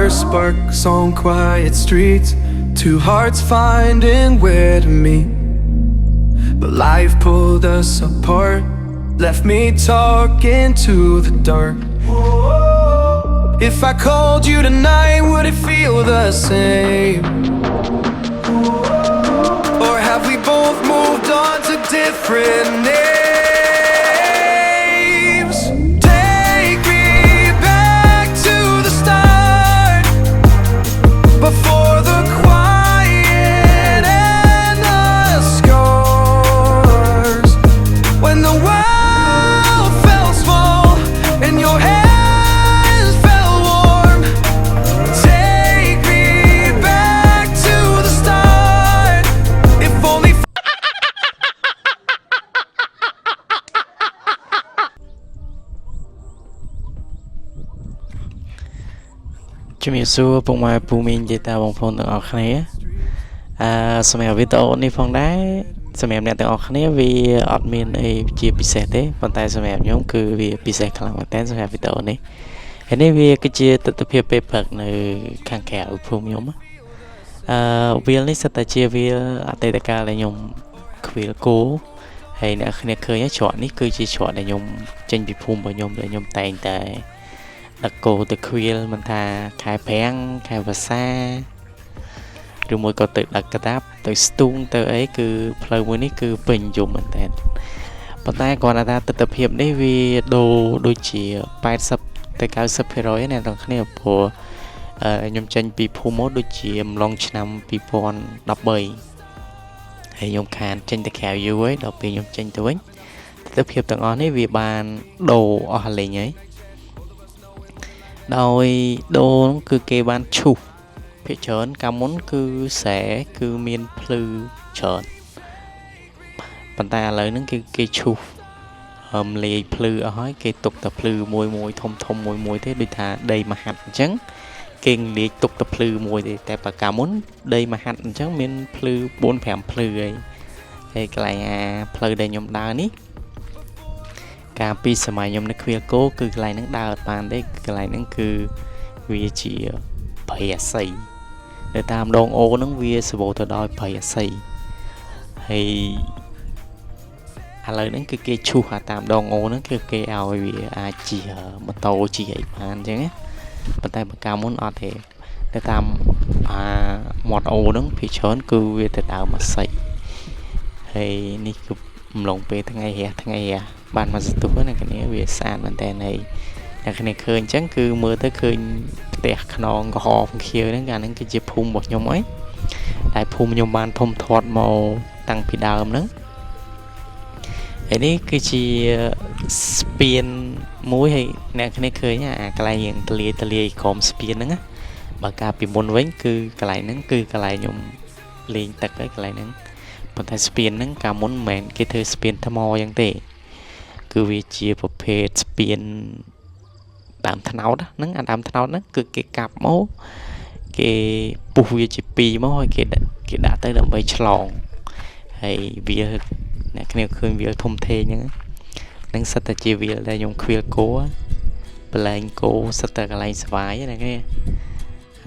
first sparks on quiet streets, two hearts finding where to meet. But life pulled us apart, left me talking to the dark. If I called you tonight, would it feel the same? Or have we both moved on to different names? Take me back to the start, before the quiet and the scars. When the world felt small and your hands felt warm. Take me back to the start, if only. ជំរាបសួរពុកម៉ែពូមីងយាយតាបងប្អូនទាំងអស់គ្នាសម្រាប់វីដេអូនេះផងដែរសម្រាប់អ្នកទាំងអស់គ្នាវាអត់មានអីជាពិសេសទេប៉ុន្តែសម្រាប់ខ្ញុំគឺវាពិសេសខ្លាំងមែនតើសម្រាប់វីដេអូនេះហើយនេះវាគឺជាទស្សនវិជ្ជាពេលព្រឹកនៅខាងក្រៅភូមិខ្ញុំវាលនេះសិតតែជាវាលអតីតកាលដែលខ្ញុំខ្វៀលគោហើយអ្នកគ្នាឃើញច្រកនេះគឺជាច្រកដែលខ្ញុំចេញពីភូមិរបស់ខ្ញុំដែលខ្ញុំតែងតែដឹកគោទៅខ្វៀលមិនថាខែប្រាំងខែវស្សាឬមួយក៏ទៅដឹកកតាបទៅស្ទូងទៅអីគឺផ្លូវមួយនេះគឺពេញនិយមមែនតើប៉ុន្តែគ្រាន់តែថាទស្សនវិជ្ជានេះវាដូរដូចជា80ទៅ90% អ្នកទាំងគ្នាព្រោះខ្ញុំចេញពីភូមិមកដូចជាអំឡុងឆ្នាំ2013ហើយខ្ញុំខានចេញទៅក្រៅយូរហើយដល់ពេលខ្ញុំចេញទៅវិញទស្សនវិជ្ជាទាំងអស់នេះវាបានដូរអស់លេងហើយដោយដូរគឺគេបានឈូសភាគច្រើនកាលមុនគឺស្រែគឺមានភ្លឺច្រើនប៉ុន្តែឥឡូវហ្នឹងគឺគេឈូសលាយភ្លឺអស់ហើយគេទុកតែភ្លឺមួយធំមួយទេដូចថាដីមហាត់អញ្ចឹងគេលាយទុកតែភ្លឺមួយទេតែបើកាលមុនដីមហាត់អញ្ចឹងមានភ្លឺ 4-5 ភ្លឺហើយកន្លែងផ្លូវដែលខ្ញុំដើរនេះកាលពីសម័យខ្ញុំនៅខ្វៀលគោគឺកន្លែងហ្នឹងដើរអត់បានទេកន្លែងហ្នឹងគឺវាជាព្រៃអាស័យនៅតាមដងអូហ្នឹងវាសម្បូរទៅដោយព្រៃអាស័យហើយឥឡូវហ្នឹងគឺគេឈូសតាមដងអូហ្នឹងគឺគេឲ្យវាអាចជិះម៉ូតូជិះអីបានអញ្ចឹងណាប៉ុន្តែបើកាលមុនអត់ទេនៅតាមមាត់អូហ្នឹងភាគច្រើនគឺវាទៅដើមអាស័យហើយនេះគឺអំឡុងពេលថ្ងៃរះបានមកសន្ទុះហ្នឹងគ្នាវាស្អាតមែនតើហើយអ្នកគ្នាឃើញអញ្ចឹងគឺមើលទៅឃើញផ្ទះខ្នងក្រហមខៀវហ្នឹងកាលហ្នឹងគឺជាភូមិរបស់ខ្ញុំហើយតែភូមិខ្ញុំបានធំធាត់មកតាំងពីដើមហ្នឹងហើយនេះគឺជាស្ពានមួយហើយអ្នកគ្នាឃើញកន្លែងយ៉ាងទលាយក្រោមស្ពានហ្នឹងណាបើកាលពីមុនវិញគឺកន្លែងហ្នឹងគឺកន្លែងខ្ញុំលេងទឹកហើយកន្លែងហ្នឹងប៉ុន្តែស្ពានហ្នឹងកាលមុនមិនមែនគេធ្វើស្ពានថ្មអញ្ចឹងទេគឺវាជាប្រភេទស្ពានដើមត្នោតហ្នឹងដើមត្នោតហ្នឹងគឺគេកាប់មកគេពុះវាជាពីរមកហើយគេដាក់ទៅដើម្បីឆ្លងហើយវាអ្នកគ្នាឃើញវាធំធេងហ្នឹងនឹងសិតតែជាវាដែលខ្ញុំខ្វៀលគោបលែងគោសិតតែកន្លែងស្វាយណាគ្នា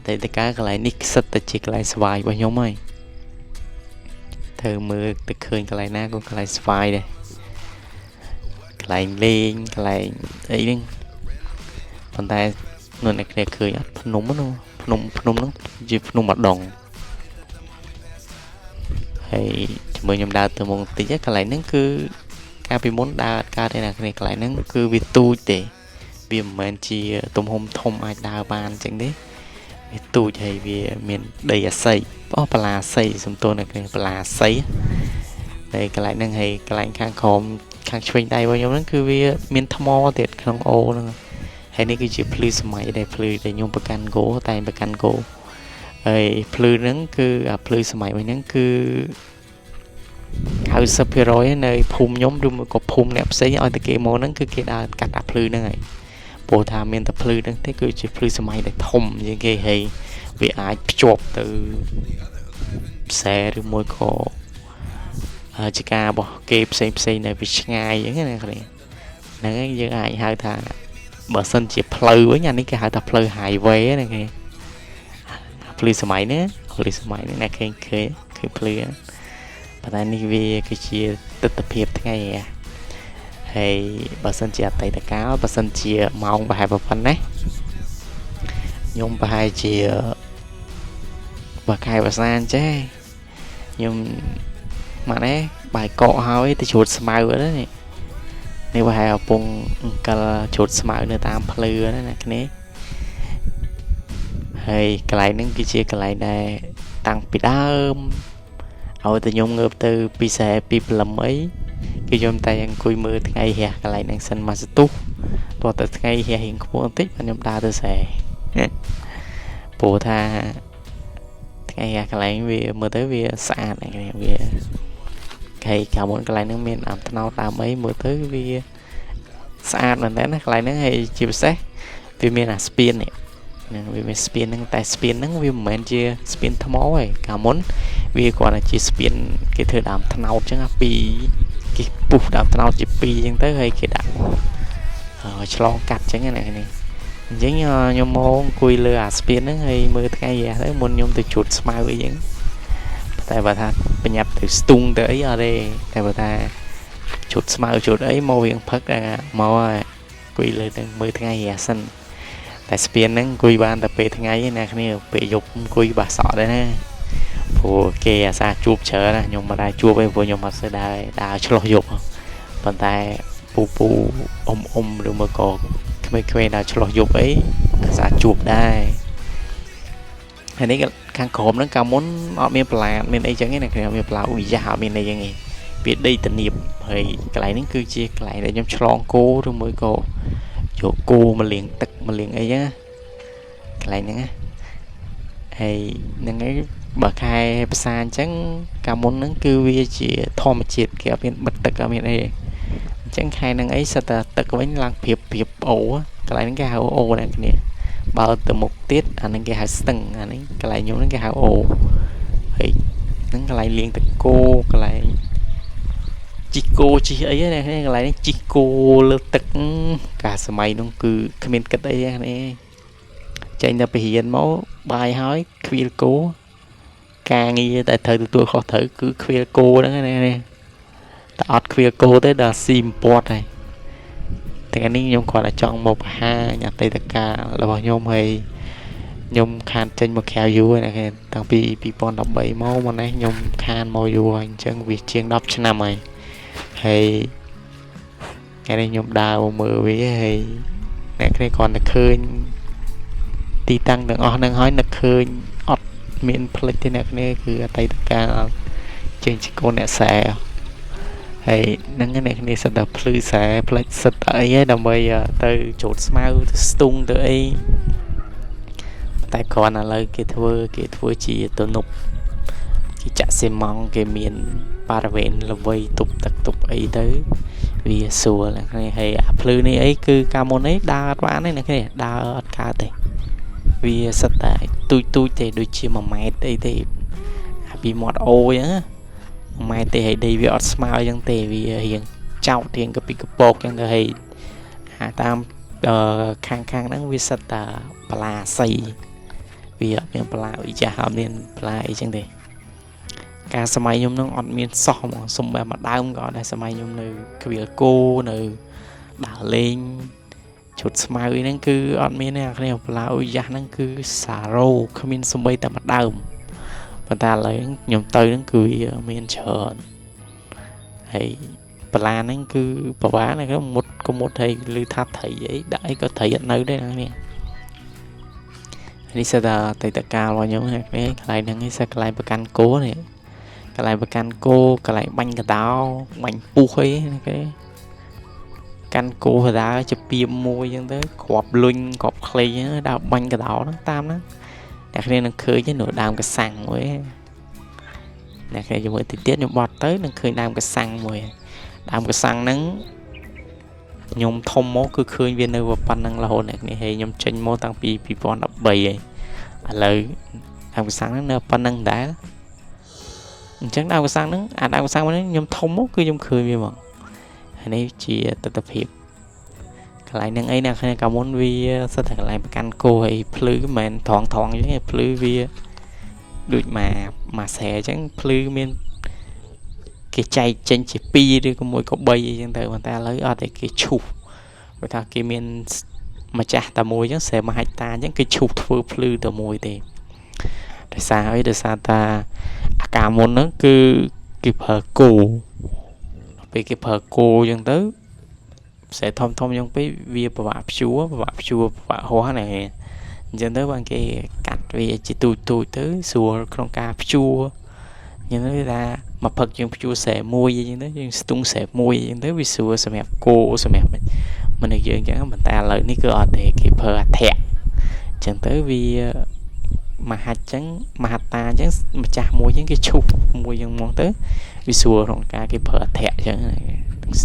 តែតើកន្លែងនេះសិតតែជាកន្លែងស្វាយរបស់ខ្ញុំហើយធ្វើមើលទៅឃើញកន្លែងណាក៏កន្លែងស្វាយដែរកន្លែងលេងកន្លែងអីហ្នឹងប៉ុន្តែនៅអ្នកគ្នាឃើញអត់ភ្នំហ្នឹងជាភ្នំម្ដងហើយជាមួយខ្ញុំដើរទៅមុខតិចកន្លែងហ្នឹងគឺកាលពីមុនដើរអត់កើតទេអ្នកគ្នាកន្លែងហ្នឹងគឺវាទូចទេវាមិនមែនជាទំហំធំអាចដើរបានអញ្ចឹងទេវាទូចហើយវាមានដីអាស័យបលាអាស័យសំទោសអ្នកគ្នាបលាអាស័យហើយកន្លែងហ្នឹងហើយកន្លែងខាងក្រោមខាងឆ្វេងដៃរបស់ខ្ញុំហ្នឹងគឺវាមានថ្មទៀតក្នុងអូហ្នឹងហើយនេះគឺជាភ្លឺសម័យដែលភ្លឺដែលខ្ញុំប្រកាន់គោតែប្រកាន់គោហើយភ្លឺហ្នឹងគឺភ្លឺសម័យវិញហ្នឹងគឺ90% នៅភូមិខ្ញុំឬក៏ភូមិអ្នកផ្សេងឲ្យតែគេមកហ្នឹងគឺគេដើរកាត់ភ្លឺហ្នឹងហើយព្រោះថាមានតែភ្លឺហ្នឹងទេគឺជាភ្លឺសម័យដែលធំជាងគេហើយវាអាចភ្ជាប់ទៅខ្សែឬមួយក៏ជាការរបស់គេផ្សេងនៅវាឆ្ងាយអញ្ចឹងណាគ្នាហ្នឹងហើយយើងអាចហៅថាបើសិនជាផ្លូវវិញអានេះគេហៅថាផ្លូវ highway ណាគេ ភ្លឺសម័យណាភ្លឺសម័យនេះអ្នកឃើញភ្លឺប៉ុន្តែនេះវាគឺជាទស្សនភាពថ្ងៃហើយបើសិនជាអតីតកាលបើសិនជាម៉ោងប្រហែលប៉ុណ្ណេះខ្ញុំប្រហែលជាបើខែភាសាអញ្ចេះខ្ញុំមកនេះបាយកកហើយទៅជ្រូតស្មៅហ្នឹងនេះប្រហែលកំពុងអង្គលជ្រូតស្មៅនៅតាមភ្លឺណាអ្នកគ្នាហើយកន្លែងហ្នឹងគឺជាកន្លែងដែលតាំងពីដើមឲ្យតែខ្ញុំងើបទៅពីខ្សែពីព្រលឹមអីគឺខ្ញុំតែអង្គុយមើលថ្ងៃរះកន្លែងហ្នឹងសិនមកស្ទុះតោះតែថ្ងៃរះរៀងខ្ពស់បន្តិចបាទខ្ញុំដើរទៅខ្សែព្រោះថាថ្ងៃរះកន្លែងវាមើលទៅវាស្អាតហ្នឹងវាហើយកាលមុនកន្លែងហ្នឹងមានអាមថ្នោតដើមអីមើលទៅវាស្អាតមែនតើណាកន្លែងហ្នឹងហើយជាពិសេសវាមានអាស្ពាននេះហ្នឹងវាមានស្ពានហ្នឹងតែស្ពានហ្នឹងវាមិនមែនជាស្ពានថ្មទេកាលមុនវាគ្រាន់តែជាស្ពានគេធ្វើដើមថ្នោតអញ្ចឹងពីគេពុះដើមថ្នោតជា2អញ្ចឹងទៅហើយគេដាក់ឆ្លងកាត់អញ្ចឹងណានេះអញ្ចឹងខ្ញុំមកអង្គុយលើអាស្ពានហ្នឹងហើយមើលថ្ងៃរះទៅមុនខ្ញុំទៅជ្រូតស្មៅអីអញ្ចឹងតែបើថាបញ្ញាប់ទៅស្ទុងទៅអីអត់ទេតែបើថាជ្រូតស្មៅជ្រូតអីមករៀងផឹកមកអង្គុយលើទៅមើលថ្ងៃរះសិនតែស្ពានហ្នឹងអង្គុយបានតែពេលថ្ងៃឯណាគ្នាពេលយប់អង្គុយបាសក់ដែរណាព្រោះគេអាសាជួបច្រើនណាខ្ញុំមិនដែរជួបទេព្រោះខ្ញុំអត់ស្ដាយដើរឆ្លោះយប់ប៉ុន្តែពូអ៊ំឬមកក៏ក្មេងៗដើរឆ្លោះយប់អីអាសាជួបដែរហើយនេះខាងក្រោមហ្នឹងកាលមុនអត់មានបន្លាមានអីចឹងទេណាគ្នាមានបន្លាឧយាអត់មានអីចឹងទេវាដីតនៀបហើយកន្លែងហ្នឹងគឺជាកន្លែងដែលខ្ញុំឆ្លងគោឬមួយក៏យកគោមកលាងទឹកមកលាងអីចឹងកន្លែងហ្នឹងណាហើយហ្នឹងឯងបើខែភាសាអញ្ចឹងកាលមុនហ្នឹងគឺវាជាធម្មជាតិគេអត់មានបិទទឹកអត់មានអីអញ្ចឹងខែហ្នឹងអីសិតតែទឹកវិញឡើងព្រៀបអូកន្លែងហ្នឹងគេហៅអូណាគ្នាបើទៅមុខទៀតអាហ្នឹងគេហៅស្ទឹងអាហ្នឹងកន្លែងខ្ញុំហ្នឹងគេហៅអូហើយហ្នឹងកន្លែងលាងទឹកគោកន្លែងជីកគោជីអីណាកន្លែងនេះជីកគោលើទឹកកាលសម័យនោះគឺគ្មានគិតអីទេចេញទៅពីរៀនមកបាយហើយខ្វៀលគោការងារតែត្រូវទទួលខុសត្រូវគឺខ្វៀលគោហ្នឹងណាតែអត់ខ្វៀលគោទេដល់ស៊ីបំពត់ហើយថ្ងៃនេះខ្ញុំគាត់តែចង់មកបង្ហាញអតីតកាលរបស់ខ្ញុំហើយខ្ញុំខានចេញមកក្រៅយូរណាគេតាំងពី2013មកនេះខ្ញុំខានមកយូរហើយអញ្ចឹងវាជាង10ឆ្នាំហើយថ្ងៃនេះខ្ញុំដើរមើលវាហើយអ្នកគ្នាគាត់តែឃើញទីតាំងទាំងអស់ហ្នឹងហើយនឹកឃើញអត់មានផ្លិចទេអ្នកគ្នាគឺអតីតកាលចេញជាកូនអ្នកខ្សែហើយហ្នឹងអ្នកគ្នាសិតតែភ្លឺខ្សែផ្លិចសិតតែអីហ្នឹងដើម្បីទៅជ្រូតស្មៅទៅស្ទុងទៅអីតែគ្រាន់តែឥឡូវគេធ្វើជាទំនប់គេចាក់ស៊ីម៉ង់គេមានបរិវេណល្វីទប់ទឹកទប់អីទៅវាស្រួលអ្នកគ្នាហើយអាភ្លឺនេះអីគឺកាលមុននេះដើរអត់បានទេអ្នកគ្នាដើរអត់កើតទេវាសិតតែទូចទេដូចជា1ម៉ែត្រអីទេអាពីមាត់អូអញ្ចឹង1ម៉ែត្រទេហើយដីវាអត់ស្មើអញ្ចឹងទេវារៀងចោតរៀងកពីកពកអញ្ចឹងទៅហើយអាតាមខាងហ្នឹងវាសិតតែបលាស័យវាអត់មានបលាវិចារអត់មានបលាអីចឹងទេការសម័យខ្ញុំនឹងអត់មានសោះហ្មងសំបែមកដើមក៏អត់ដែរសម័យខ្ញុំនៅក្វៀលគោនៅដើរលេងជុតស្មៅហ្នឹងគឺអត់មានទេអាគ្នាបលាឧយាហ្នឹងគឺសារ៉ូគ្មានសំបីតែមកដើមប៉ុន្តែឥឡូវខ្ញុំទៅហ្នឹងគឺវាមានច្រើនហើយបលាហ្នឹងគឺប្រហែលណាគេមុតហើយឮថាត្រីអីដាក់អីក៏ត្រីអត់នៅដែរណានេះសិតតែអតីតកាលរបស់ខ្ញុំនេះកន្លែងហ្នឹងសិតកន្លែងប្រកាន់គោនេះកន្លែងប្រកាន់គោកន្លែងបាញ់កដោបាញ់ពុះអីណាគេកាន់គោកដោជាពីមួយអញ្ចឹងទៅគ្រាប់លុញគ្រាប់ខ្លីដល់បាញ់កដោហ្នឹងតាមហ្នឹងអ្នកគ្នានឹងឃើញនៅដើមកសាំងមួយអ្នកគ្នាជាមួយតិចទៀតខ្ញុំបត់ទៅនឹងឃើញដើមកសាំងមួយដើមកសាំងហ្នឹងខ្ញុំធំមកគឺឃើញវានៅប៉ុណ្ណឹងរហូតអ្នកនេះហើយខ្ញុំចេញមកតាំងពី2013ហើយឥឡូវដើមកសាំងហ្នឹងនៅប៉ុណ្ណឹងដែរអញ្ចឹងដើមកសាំងហ្នឹងដើមកសាំងហ្នឹងខ្ញុំធំមកគឺខ្ញុំឃើញវាហ្មងហើយនេះជាទស្សនភាពកន្លែងហ្នឹងអីអ្នកកាលមុនវាសិតតែកន្លែងប្រកាន់គោហើយភ្លឺមិនមែនត្រង់អញ្ចឹងភ្លឺវា ដូចmà xẻ chẳng plư miên cái chạy trên chỉ pi đi có môi có bay chẳng tới mà ta lấy ở đây cái chụp người ta cái miên mà chả ta môi chẳng sẽ mà hai ta những cái chụp thưa plư từ môi thì để sao ấy để sao ta cả môn nó cứ kịp hở cổ vì kịp hở cổ chẳng tới sẽ thông thông trong cái việc bạc chúa bạc hóa này dẫn tới bằng cái cắt vì chỉ tụi tới sùa không ca chua nhưng nó ra mà phật chúng chua sẽ môi gì đó nhưng tung sẽ môi gì tới vì sùa sẽ mẹp cô sẽ mẹp mình được dưỡng chẳng mình ta lợi ní cứ ở để kịp hở thẹn chẳng tới vì mà hạt trắng mà hạt ta trắng mà chả môi những cái chụp môi những món tới vì sùa không ca kịp hở thẹn chẳng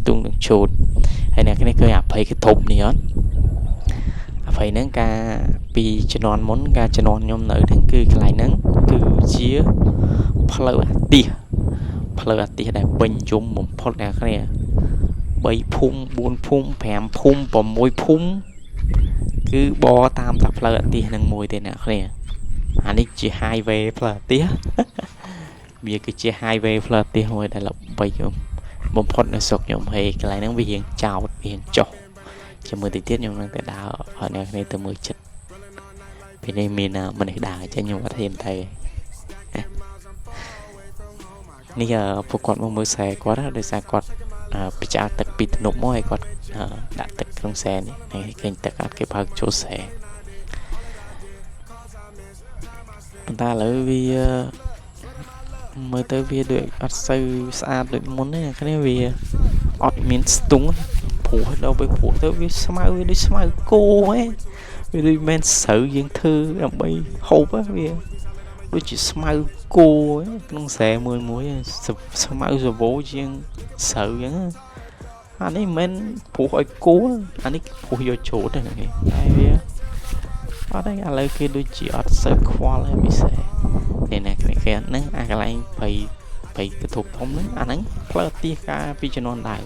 tung đừng chột hay là cái này cơ áp thấy cái thùng này hết phải nâng ca vì cho non món ca cho non nhom nở thằng cứ lại nâng cứ chia phơi tia để bình chung một phật là cái này bay phun buôn phun phèm phun và môi phun cứ bo tam tập phơi tia nâng môi thế nào cái này anh ấy chỉ hai về phơi tia bây cứ chỉ hai về phơi tia thôi đây là bay chung một phật nó sọc nhom hay cái lại nâng vì hiện chào hiện chọc cho mười tiết nhom nâng tại đào ở này từ 10 chật vì đây mình đào cho nhom có thêm thầyนี่พวกกอดมือแสกอดโดยสารกอดไปจะตักปิดหนุกม้อยกอดดัดตักตรงแสนี่ในเก่งตักอัดเก็บพักโชว์แสตาเลยvì mới tới vì được ăn sâu xa được muốn này cái này vì ọt miếng tung phủ hết đâu với phủ tới vì smile cô ấy vì đi men sợ dân thư làm bay hộp á vì đôi chỉ smile cô ấy con xe mười mũi smile rồi bố riêng sợ vậy anh ấy men phủ hỏi cô anh ấy phủ vô chỗ này này vì ở đây anh lấy cái đôi chỉ ọt sợ khoa lại bị xe này cái nắng anh lại phải cái thuộc thống nắng anh ấy plơ tia ca pigeon đại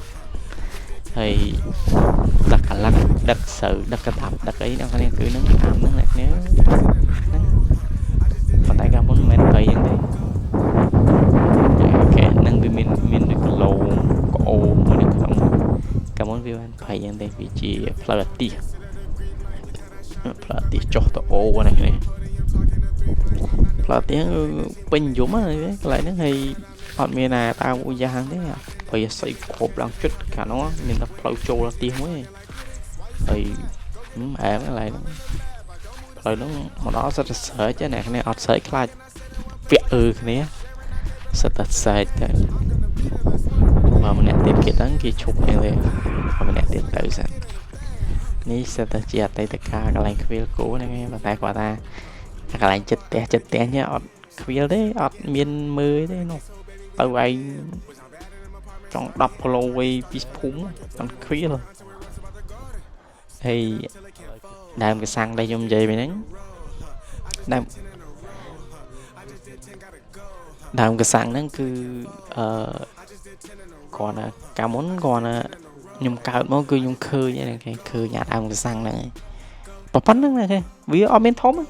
thì đặt cả lắc đặt sự đặt cái tập đặt ấy nó cái cứ nắng ảm nắng này nếu nắng còn tại cả muốn men cây như thế cái nắng bị mình được lầu cổ mới được không cả muốn vi anh phải như thế vị trí plơ tia cho tao ô này là tiếng bình dũng á lại nó hay còn miền này tao cũng ra thế à bây xây cột đang chút cả nó mình tập lâu trâu là tiếng mới thì em lại rồi nó mà nó rất là sợ chứ này này ọt sấy lại việc cái này sợ tật sai mà mình nè tìm cái đắng kia chụp như thế mà mình nè tìm tự xem ní sợ tật chia tay tất cả cái lạnh kia cũ này nghe và tay quả ta cái lạnh chết té nhá ọt kia đấy ọt miên mới đấy nó tao vậy trong đập lô quay bị phúng còn kia rồi thì làm cái xăng đây dùng gì mày nắng làm cái xăng nó cứ còn cả món còn nhung cao nó cứ nhung khơi như này cái khơi nhà làm cái xăng này và bắn nó này vì ở bên thóm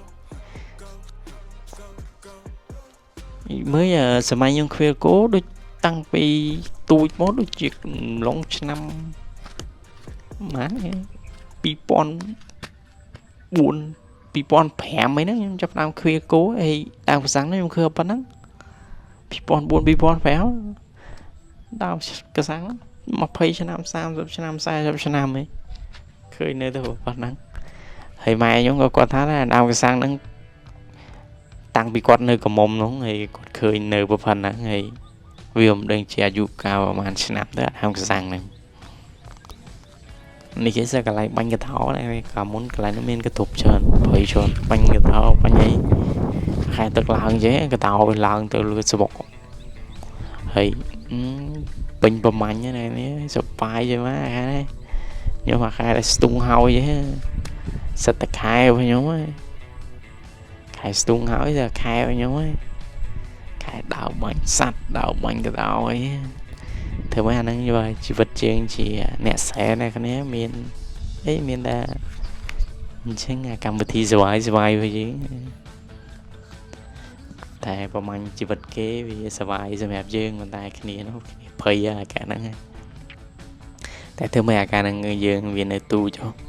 mới giờ sớm mai nhung khuya cố đôi tăng vì tôi mốt đôi chuyện long năm má pipon buồn pipon phèm mấy nó trong năm khuya cố thì đang sáng nó nhung khơi bắn nắng pipon buồn pipon phèm đau cái sáng mà phê cho năm sao cho năm sai cho năm ấy khơi nơi tôi bắn nắng thì mai chúng có thấy là đau cái sáng nắng tăng bị quát nơi cầm mồm nó thì còn khơi nơi bộ phận nắng thì vì ông đang che dụ cao mà anh snap tới ham cái sang này này cái sẽ cái lại bánh cái tháo này cả muốn cái lại nó men cái thục trơn phải trơn bánh cái tháo bánh ấy khai tức là hơn chứ cái tàu bên lần từ lưỡi sập bọc thì bình bầm mạnh như này nè sập vai chứ má này nhưng mà khai là tung hôi chứ sạch tạc khai với nhóm ấy khai tung hỏi giờ khai với nhóm ấy khai đào bánh sạch đào bánh cái đào ấy thì mấy anh ấy như vậy chỉ vật chuyện chỉ nẹ xe này cái này miền ấy miền đã chứ nghe cầm một thi giỏi với chứ តែប្រហែលជីវិតគេវាសប្បាយសម្រាប់យើងប៉ុន្តែគ្នានោះភ័យអាការហ្នឹងតែធ្វើម៉េចអាការហ្នឹងយើងវានៅទូចហ៎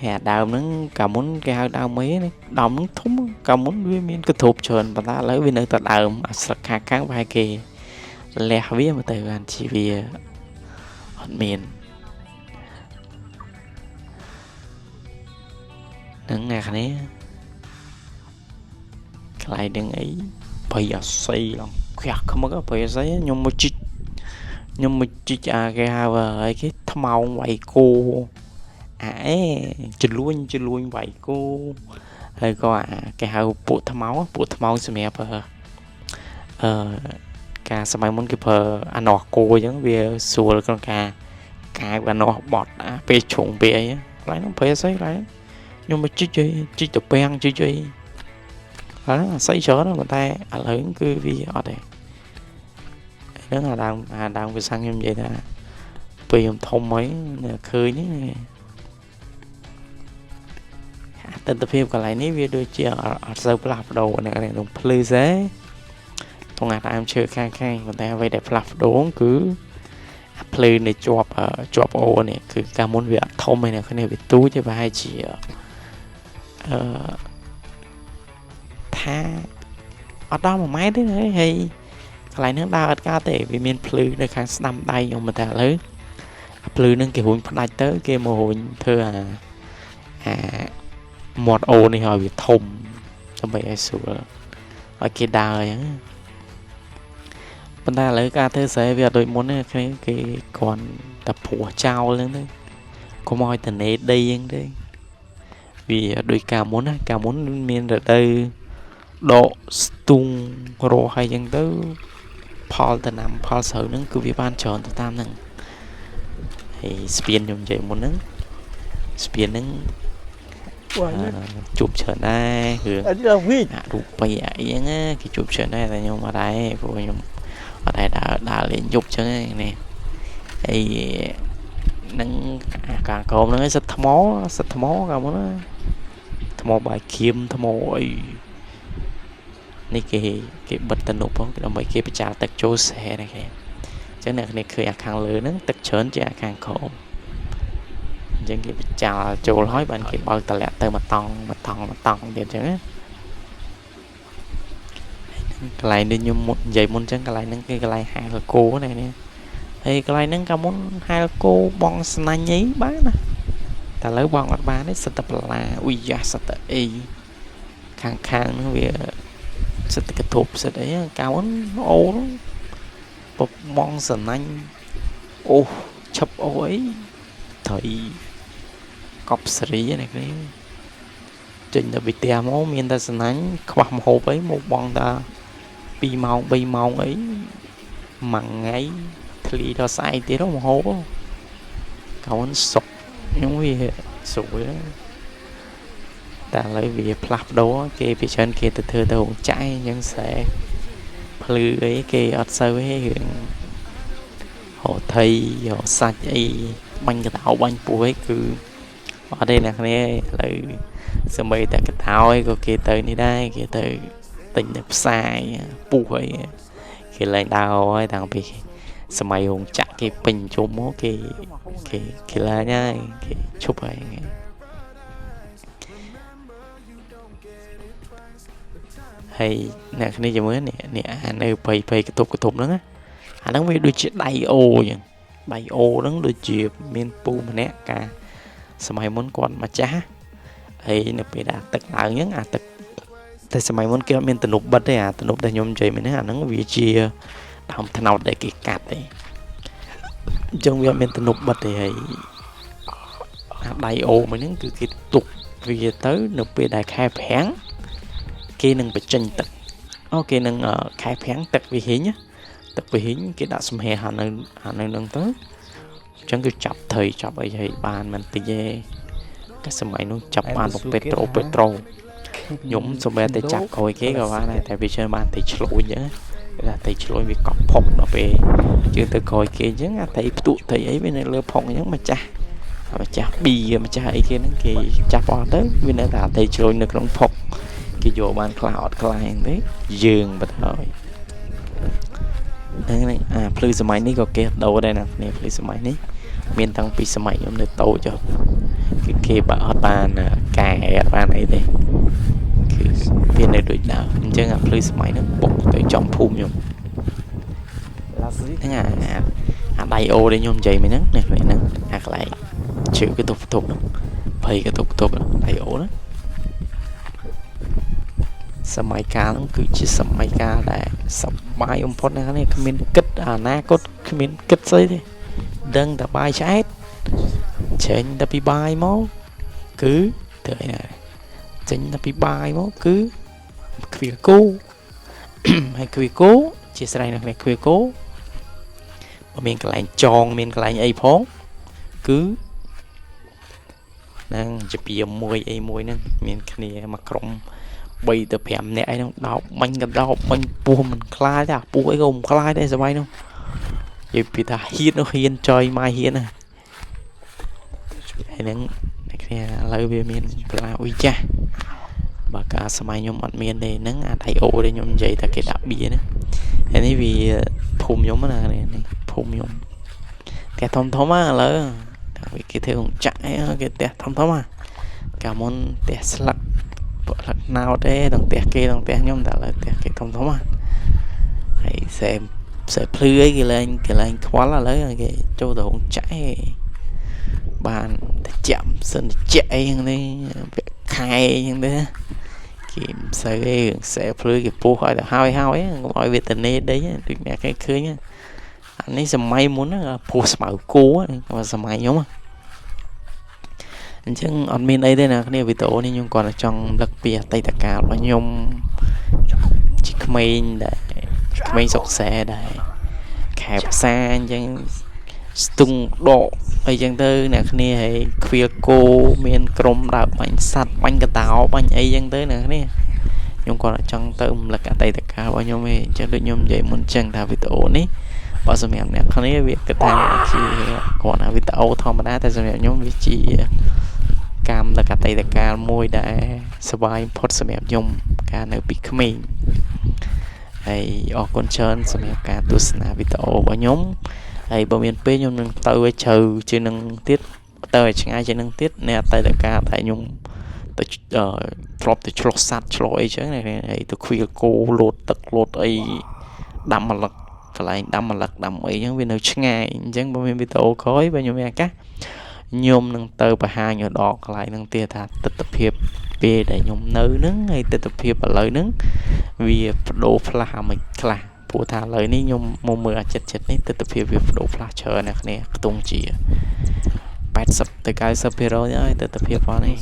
ហើយអាដើមហ្នឹងកាលមុនគេហៅដើមអីណាដើមហ្នឹងធំកាលមុនវាមានកធប់ច្រើនប៉ុន្តែឥឡូវវានៅតែដើមអាស្លឹកខាងប្រហែលគេលះវាមកទៅបានជីវាអត់មានហ្នឹងអ្នកនេះខ្លាយនឹងអីប្រៃអស័យឡងខ្វះខ្មឹកប្រៃអស័យខ្ញុំមកជីកអាគេហៅអីគេថ្មោងវាយគោអាអេចលួញវាយគោហើយក៏គេហៅពួកថ្មោងសម្រាប់ការសម័យមុនគេប្រើអានោះគោអញ្ចឹងវាស្រួលក្នុងការកាយអានោះបត់ពេលជ្រុងពេលអីខ្លាំងហ្នឹងប្រៃអស័យខ្លាំងខ្ញុំមកជីកទៅពាំងជីកអីហើយអាស័យច្រើនប៉ុន្តែឥឡូវគឺវាអត់ទេហ្នឹងអាដើមវាសាំងខ្ញុំនិយាយថាពេលខ្ញុំធំហើយឃើញហ្នឹងទិដ្ឋភាពកន្លែងនេះវាដូចជាអត់សូវផ្លាស់ប្ដូរនៅក្នុងភ្លឺទេតោះអាដើមឈើខាងប៉ុន្តែអ្វីដែលផ្លាស់ប្ដូរគឺអាភ្លឺនៃជាប់អូនេះគឺកាលមុនវាអត់ធំឯនៅគ្នាវាទូចទេប្រហែលជាថាអត់ដល់1ម៉ែត្រទេហើយកន្លែងហ្នឹងដើរអត់កើតទេវាមានភ្លឺនៅខាងស្ដាំដៃខ្ញុំតែឥឡូវអាភ្លឺហ្នឹងគេរួញផ្ដាច់ទៅគេមករួញធ្វើអាមាត់អូនេះឲ្យវាធំដើម្បីឲ្យស្រួលឲ្យគេដើរអញ្ចឹងប៉ុន្តែឥឡូវការធ្វើស្រែវាអត់ដូចមុនទេគេគ្រាន់តែព្រោះចោលហ្នឹងទៅកុំឲ្យតនេដីអញ្ចឹងទេវាដូចកាលមុនណាកាលមុនមានរដូវដកស្ទូងរស់ហើយអញ្ចឹងទៅផលដំណាំផលស្រូវហ្នឹងគឺវាបានច្រើនទៅតាមហ្នឹងហើយស្ពានខ្ញុំនិយាយមុនហ្នឹងស្ពានហ្នឹងជួបច្រើនដែររឿងរូបិយអីហ្នឹងគេជួបច្រើនដែរតែខ្ញុំអត់ដែរព្រោះខ្ញុំអត់ដែរដើរលេងយប់អញ្ចឹងនេះហើយនឹងការកោមហ្នឹងសិតថ្មកាលមុនណាថ្មបាយគៀមថ្មអីនេះគេបិទតនុផងដើម្បីគេបច្ចាទឹកចូលស្រែនេះគេអញ្ចឹងអ្នកនេះឃើញអាខាងលើហ្នឹងទឹកច្រើនជាអាខាងក្រោមអញ្ចឹងគេបច្ចាចូលហើយបានគេបើកតម្លាក់ទៅមកតង់ទៀតអញ្ចឹងកន្លែងនេះខ្ញុំនិយាយមុនអញ្ចឹងកន្លែងហ្នឹងគឺកន្លែងហែលគោណានេះហើយកន្លែងហ្នឹងកាលមុនហែលគោបងស្នាញ់អីបានណាតែឥឡូវបងអត់បានទេសិតតែបន្លាអ៊ុយយ៉ាសិតតែអីខាងហ្នឹងវាសិតតែកធប់សិតអីកាលមុនអូពបងស្នាញ់អូឈប់អូអីថៃកប់សេរីណាគ្នាចេញទៅពីផ្ទះមកមានតែស្នាញ់ខ្វះម្ហូបអីមកបងតា2ម៉ោង3ម៉ោងអីមួយថ្ងៃធ្លីដល់ស្អែកទៀតម្ហូបកូនសុកខ្ញុំវាស្រួលតែឥឡូវវាផ្លាស់ប្ដូរគេពីច្រើនគេទៅធ្វើទៅរោងចក្រអញ្ចឹងស្រែភ្លឺអីគេអត់សូវទេរឿងហោថៃហោសាច់អីបាញ់កតោបាញ់ពោះអីគឺអត់ទេអ្នកគ្នាឥឡូវសម្បីតែកតោអីក៏គេទៅនេះដែរគេទៅទិញនៅផ្សារពោះអីគេឡើងដើរហើយតាំងពីសម័យរោងចក្រគេពេញជុំមកគេឡើងហើយគេឈប់ហើយហើយអ្នកគ្នាជាមួយនេះអានៅភ័យកតុបហ្នឹងអាហ្នឹងវាដូចជាដៃអូអញ្ចឹងដៃអូហ្នឹងដូចជាមានពូម្នាក់កាសម័យមុនគាត់ម្ចាស់ហើយនៅពេលដែលទឹកឡើងអញ្ចឹងអាទឹកតែសម័យមុនគេអត់មានទំនប់បិទទេអាទំនប់ដែលខ្ញុំនិយាយមិញហ្នឹងអាហ្នឹងវាជាដើមថ្នោតដែលគេកាត់ទេអញ្ចឹងវាអត់មានទំនប់បិទទេហើយអាដៃអូមិញហ្នឹងគឺគេទុកវាទៅនៅពេលដែលខែប្រាំងគេនឹងបញ្ចេញទឹកគេនឹងខែប្រាំងទឹកវាហិញគេដាក់សំហែអានៅនឹងទៅអញ្ចឹងគឺចាប់ថៃចាប់អីហើយបានមិនតិចទេតែសម័យនោះចាប់បានពេត្រូខ្ញុំសម្រាប់តែចាប់ក្រោយគេក៏បានដែរតែវាច្រើនបានតែឆ្លួយអញ្ចឹងគេថាតែឆ្លួយវាកប់ផុកដល់ពេលជឿទៅក្រោយគេអញ្ចឹងអាតែផ្ទុកតែអីវានៅលើផុកអញ្ចឹងម្ចាស់ mà chả bì mà chả ấy kia nó kì chả bỏ tới vì nó đã thấy trôi nước trong phục cái vô bàn cloud client đấy dương bật rồi đấy này plư sớm này có kia đâu đây nè nè plư sớm này miền tăng pi sớm này ông được tàu cho cái kia bảo bàn cài bàn này đây tiền này đuổi đảo chứ ngập plư sớm nó bốc tới trong phum nhung thế đầy ô để nhôm dày mày nắng nè vậy nắng hoặc lại chịu cái tục đó phây cái tục đó đầy ổ đó sắm máy cá nó cứ chỉ sắm máy cá để sắm bài ông phốt này mình kích na cốt mình kích xây đi đăng tập bài trái trên tập bị bài máu cứ tới này trên tập bị bài máu cứ việc cố hay việc cố chia sẻ này việc cố mình cái lại tròn mình cái lại ấy phóng cứ đang chụp biếm môi ấy môi nè mình cái này mà còng bay từ phèm này nó đào bánh cái đào bánh bùa mình khai ra bùa ấy gồm khai đây sao bay đâu vậy vì ta hiên nó hiên chơi mai hiên này hay nắng cái lời về miền là uy cha và cả sớm nhom ăn miền đây nắng thay ô đây nhom dậy ta cái đạp bia nữa thế này vì phùm nhom là này phùm nhom cái thông á lỡ vì cái theo chạy cái tẹt thông à cả môn tẹt slug nào đấy đồng tẹt kia đồng tẹt nhom đã là tẹt cái thông à hãy sẽ plư ấy cái lên quá là lấy cái châu đầu chạy bàn chậm sân chạy như thế khai như thế kiểm sẽ plư cái phố hỏi là hai ấy gọi về tình đấy được mẹ cái cưới nhá anh ấy sẽ may muốn là post bảo cố và sẽ may nhóm chứ admin đây đây là cái này vì tổ nên nhưng còn ở trong đặc biệt tay tất cả nó nhung chỉ mình để mình sọc xe để kẹp xa nhưng tung độ ấy chẳng tới nè cái này hay khuya cô miền krom đào bánh sắt bánh cà táo bánh ấy chẳng tới nè cái này nhưng còn ở trong tôm là cả tay tất cả bao nhiêu mình cho được nhung vậy muốn chẳng thà vì tổ ní bao giờ mình nè không biết việc cái thằng chỉ còn là vì tàu thom đá tại sao mình nhóm vị trí cam là cả tay tất cả môi đã survive pot sao mình nhung cả nơi bị mình hay ở con trơn sao mình cả tu sna vì tàu bao nhóm hay bao miền p nhung nâng tàu với chờ trên nâng tiết tàu chẳng ai trên nâng tiết nè tay tất cả tại nhung drop the chlo sat chlo ấy chứ này tôi khuya cô lột tật lột ấy đâm mà lật lại đâm mà lật đâm ấy những viên nơi ngay chẳng bao nhiêu tổ khói bao nhiêu mẹ cá nhôm nâng tơ và hai nhỏ đỏ lại nâng tia thà tập hiệp về để nhôm nơ nứng hay tập hiệp ở lời nứng vì đồ pha mình là phụ thà lời ní nhôm mùa mưa chật ní tập hiệp việc đồ pha chờ nè tung chỉ bát sập từ cái sập hero nhá tập hiệp vào này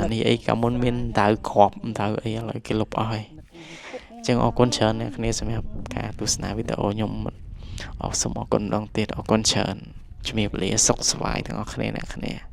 anh ấy cảm ơn miền tạo cọp tạo ấy là cái lục oi chẳng ở con trơn này cái này cả tu sna video nhung ở sớm ở con đong tiệt ở con trơn chỉมีเลยสกสบายทั้งออกคะแนน